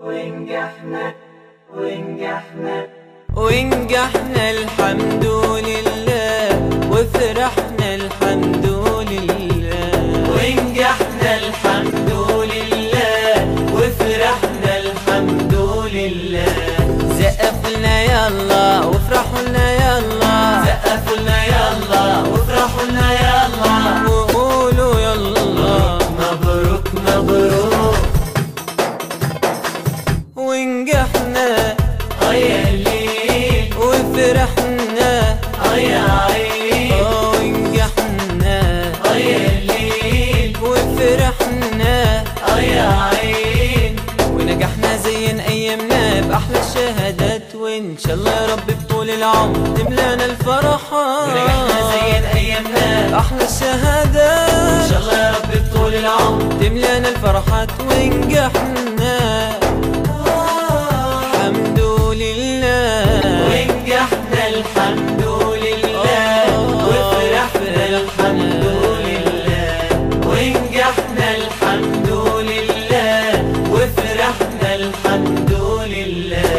ونجحنا الحمد لله، وفرحنا الحمد لله. ونجحنا الحمد لله، وفرحنا الحمد لله. زقفوا لنا يلا وافرحوا لنا يلا، زقفوا لنا يلا وافرحوا لنا يلا، وقولوا يلا مبروك مبروك. ونجحنا يا ليل وفرحنا يا عين، ونجحنا يا ليل وفرحنا يا عين. ونجحنا زين ايامنا باحلى الشهادات، وان شاء الله يا رب بطول العمر تملانا الفرحات. ونجحنا زين ايامنا باحلى الشهادات، ان شاء الله يا رب بطول العمر تملانا الفرحات. ونجحنا الحمد لله، ونجحنا الحمد لله، وفرحنا الحمد لله. ونجحنا الحمد لله، وفرحنا الحمد لله.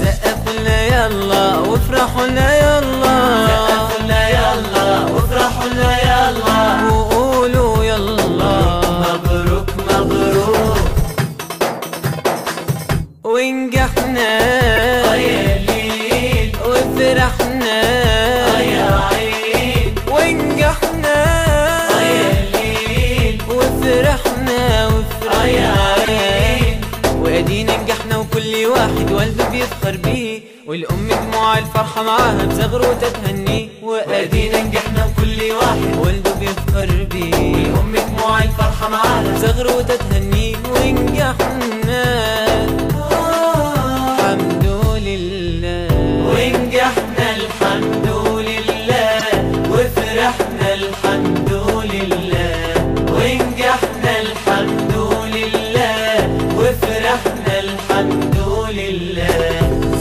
زقفوا لنا يلا وافرحوا لنا يلا، زقفوا لنا يلا وافرحوا لنا يلا، وقولوا يلا مبروك مبروك. ونجحنا يا ليل وفرحنا يا عين، ونجحنا يا ليل وفرحنا يا عين. وادينا نجحنا وكل واحد والده بيفخر بيه، والام دموع الفرحه معاها بزغروته تهنيه. وادينا نجحنا وكل واحد والده بيفخر بيه، والام دموع الفرحه معاها بزغروته تهنيه. ونجحنا الحمد لله، ونجحنا الحمد لله، وفرحنا الحمد لله. ونجحنا الحمد لله، وفرحنا الحمد لله.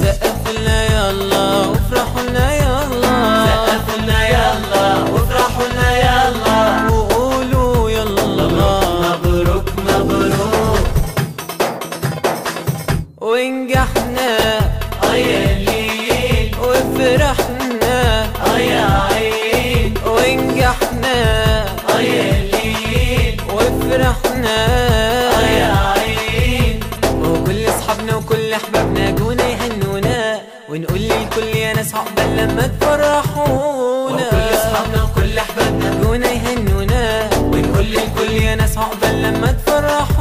زقفوا لنا يلا وافرحوا لنا يلا، زقفوا لنا يلا وافرحوا لنا يلا، وقولوا يلا مبروك مبروك. ونجحنا يا ليل وفرحنا يا عين، ونجحنا يا ليل وفرحنا يا عين. وكل اصحابنا وكل احبابنا جونا يهنونا، ونقول للكل يا ناس عقبال لما تفرحونا. وكل اصحابنا وكل احبابنا جونا يهنونا، ونقول للكل كل يا ناس عقبال لما تفرحونا.